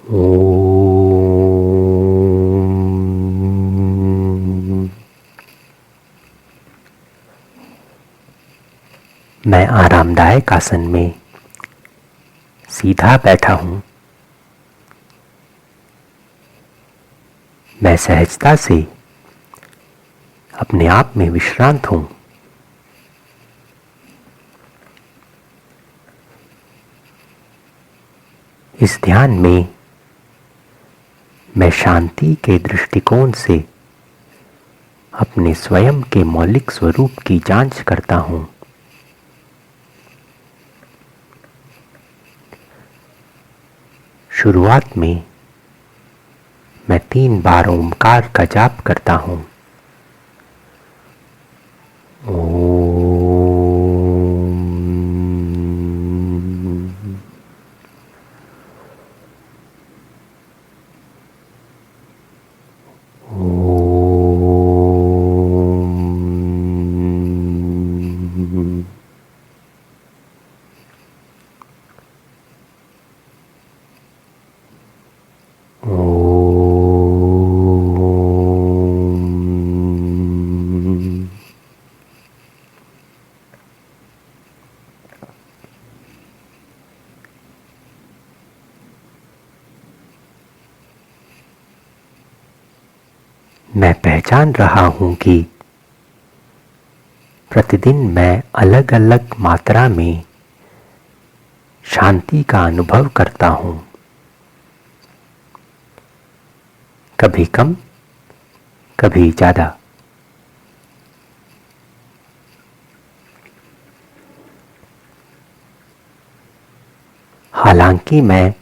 ओम। मैं आरामदायक आसन में सीधा बैठा हूं। मैं सहजता से अपने आप में विश्रांत हूं। इस ध्यान में मैं शांति के दृष्टिकोण से अपने स्वयं के मौलिक स्वरूप की जांच करता हूं। शुरुआत में मैं 3 बार ओमकार का जाप करता हूं। मैं पहचान रहा हूं कि प्रतिदिन मैं अलग अलग मात्रा में शांति का अनुभव करता हूं। कभी कम, कभी ज़्यादा। हालांकि मैं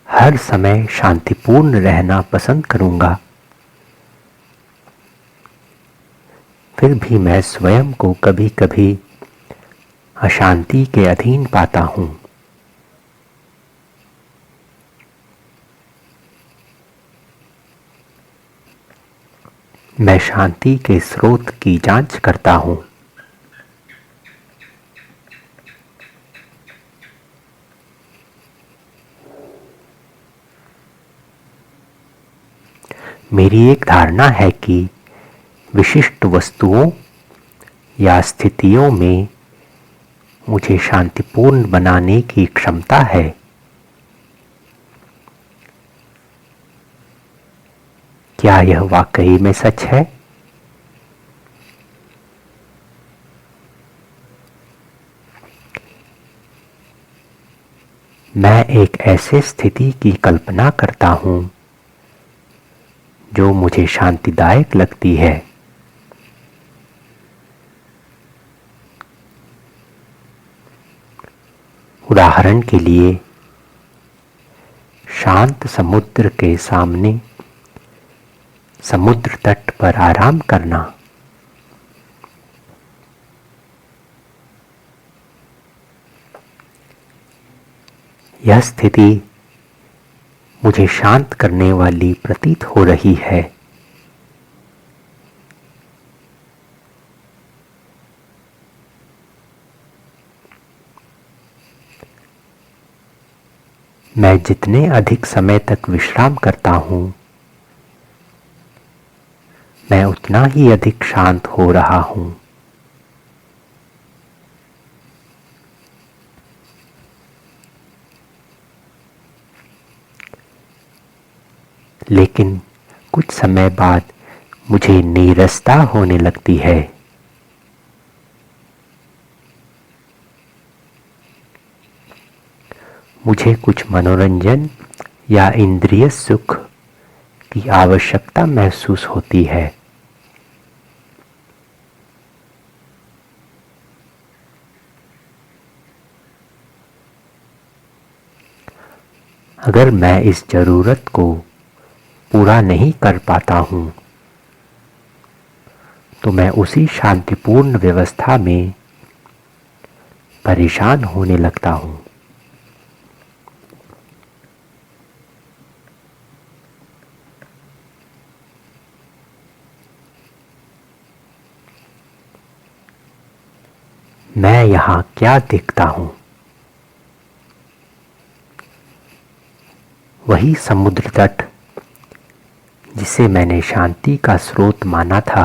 हर समय शांतिपूर्ण रहना पसंद करूंगा, फिर भी मैं स्वयं को कभी कभी अशांति के अधीन पाता हूं। मैं शांति के स्रोत की जांच करता हूं। मेरी एक धारणा है कि विशिष्ट वस्तुओं या स्थितियों में मुझे शांतिपूर्ण बनाने की क्षमता है। क्या यह वाकई में सच है? मैं एक ऐसे स्थिति की कल्पना करता हूं जो मुझे शांतिदायक लगती है। उदाहरण के लिए, शांत समुद्र के सामने समुद्र तट पर आराम करना। यह स्थिति मुझे शांत करने वाली प्रतीत हो रही है। मैं जितने अधिक समय तक विश्राम करता हूं, मैं उतना ही अधिक शांत हो रहा हूं। लेकिन कुछ समय बाद मुझे नीरसता होने लगती है। मुझे कुछ मनोरंजन या इंद्रिय सुख की आवश्यकता महसूस होती है। अगर मैं इस जरूरत को पूरा नहीं कर पाता हूं, तो मैं उसी शांतिपूर्ण व्यवस्था में परेशान होने लगता हूं। मैं यहां क्या देखता हूं? वही समुद्र तट जिसे मैंने शांति का स्रोत माना था,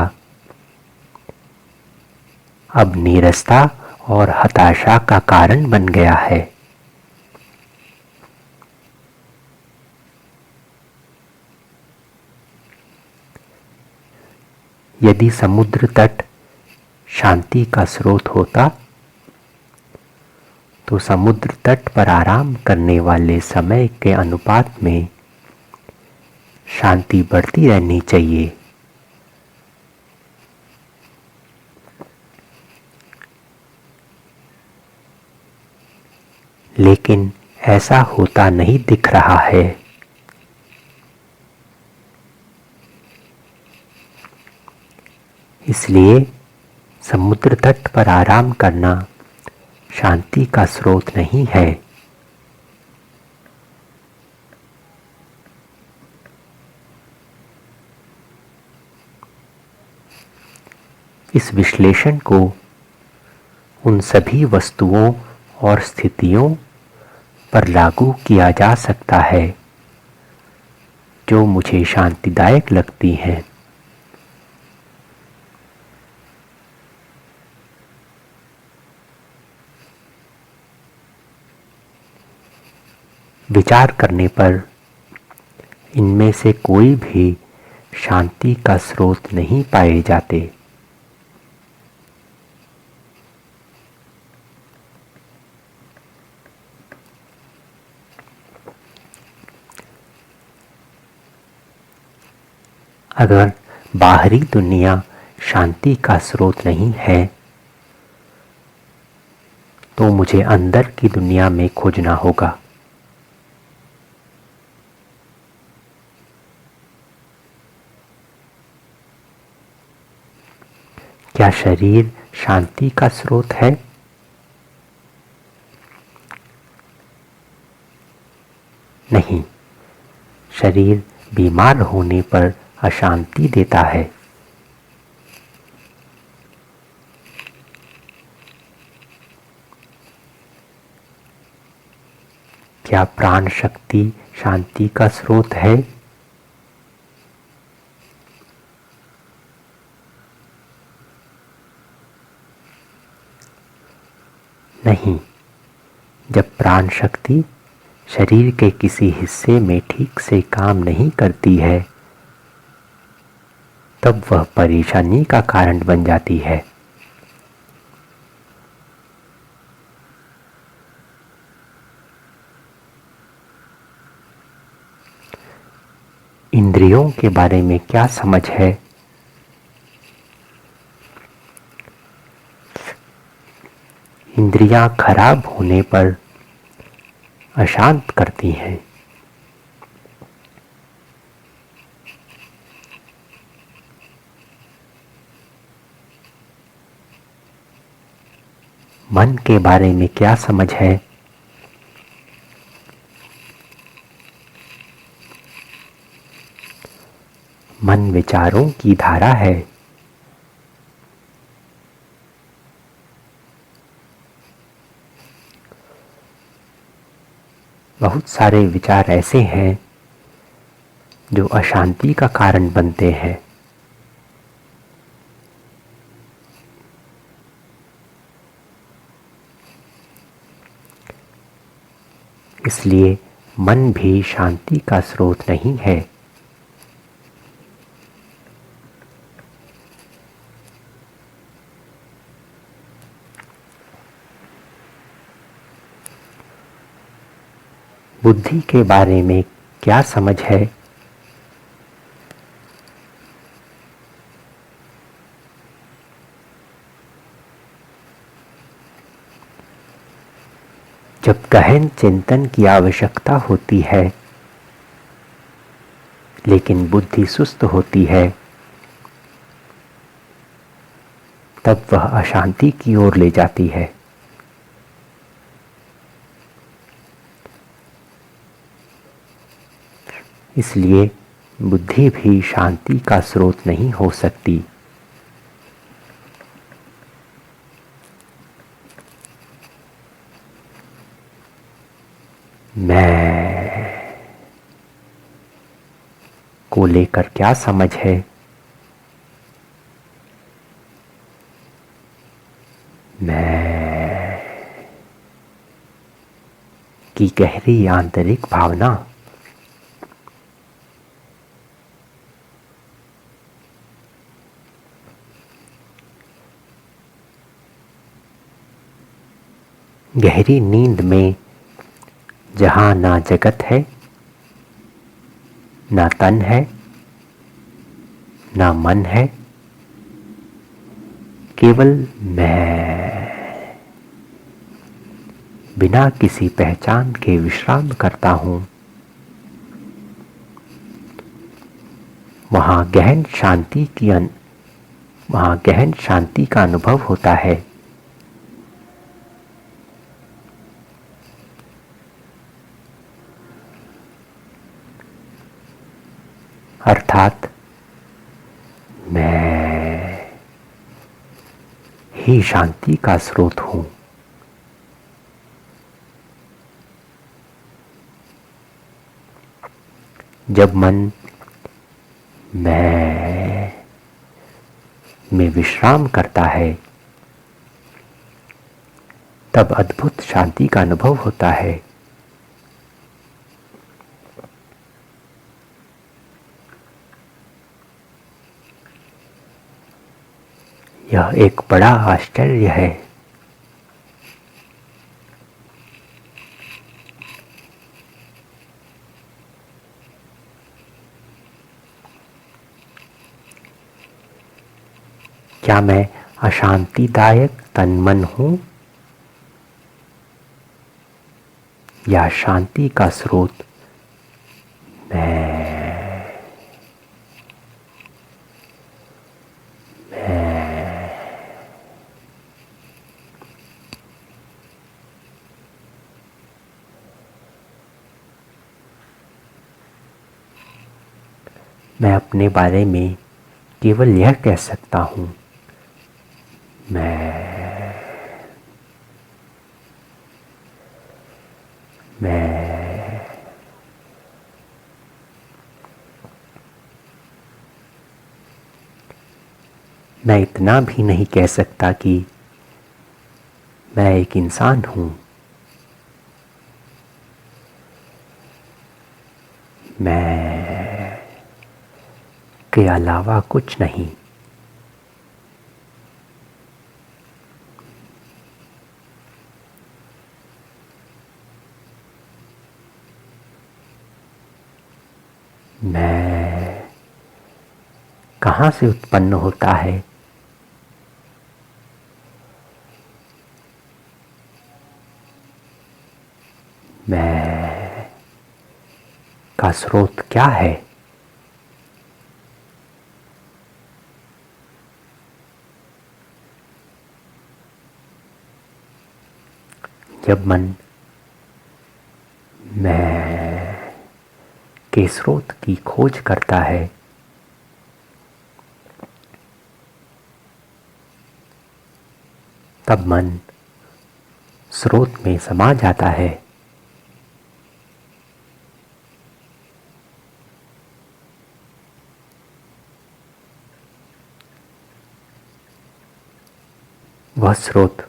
अब नीरसता और हताशा का कारण बन गया है। यदि समुद्र तट शांति का स्रोत होता तो समुद्र तट पर आराम करने वाले समय के अनुपात में शांति बढ़ती रहनी चाहिए। लेकिन ऐसा होता नहीं दिख रहा है। इसलिए समुद्र तट पर आराम करना शांति का स्रोत नहीं है। इस विश्लेषण को उन सभी वस्तुओं और स्थितियों पर लागू किया जा सकता है जो मुझे शांतिदायक लगती हैं। विचार करने पर इनमें से कोई भी शांति का स्रोत नहीं पाए जाते। अगर बाहरी दुनिया शांति का स्रोत नहीं है तो मुझे अंदर की दुनिया में खोजना होगा। क्या शरीर शांति का स्रोत है? नहीं, शरीर बीमार होने पर अशांति देता है। क्या प्राण शक्ति शांति का स्रोत है? नहीं, जब प्राण शक्ति शरीर के किसी हिस्से में ठीक से काम नहीं करती है तब वह परेशानी का कारण बन जाती है। इंद्रियों के बारे में क्या समझ है? इंद्रियां खराब होने पर अशांत करती हैं। मन के बारे में क्या समझ है? मन विचारों की धारा है। बहुत सारे विचार ऐसे हैं जो अशांति का कारण बनते हैं। इसलिए मन भी शांति का स्रोत नहीं है। बुद्धि के बारे में क्या समझ है? जब गहन चिंतन की आवश्यकता होती है लेकिन बुद्धि सुस्त होती है तब वह अशांति की ओर ले जाती है। इसलिए बुद्धि भी शांति का स्रोत नहीं हो सकती। मैं को लेकर क्या समझ है? मैं की गहरी आंतरिक भावना गहरी नींद में जहां ना जगत है, ना तन है, ना मन है, केवल मैं बिना किसी पहचान के विश्राम करता हूं। वहां गहन शांति का अनुभव होता है। अर्थात मैं ही शांति का स्रोत हूं। जब मन मैं में विश्राम करता है, तब अद्भुत शांति का अनुभव होता है। यह एक बड़ा आश्चर्य है। क्या मैं अशांतिदायक तन मन हूं, या शांति का स्रोत मैं अपने बारे में केवल यह कह सकता हूं, मैं इतना भी नहीं कह सकता कि मैं एक इंसान हूं। मैं के अलावा कुछ नहीं। मैं कहां से उत्पन्न होता है? मैं का स्रोत क्या है? जब मन मैं के स्रोत की खोज करता है, तब मन स्रोत में समा जाता है। वह स्रोत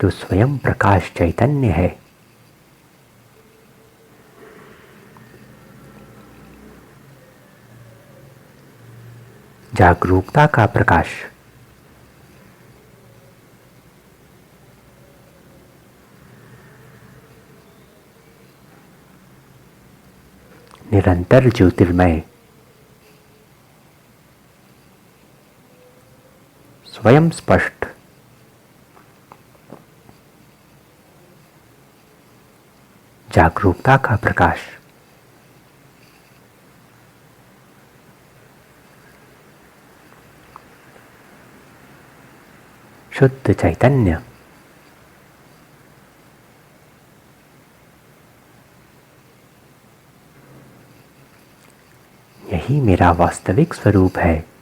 जो स्वयं प्रकाश चैतन्य है, जागरूकता का प्रकाश, निरंतर ज्योतिर्मय, स्वयं स्पष्ट, जागरूकता का प्रकाश, शुद्ध चैतन्य, यही मेरा वास्तविक स्वरूप है।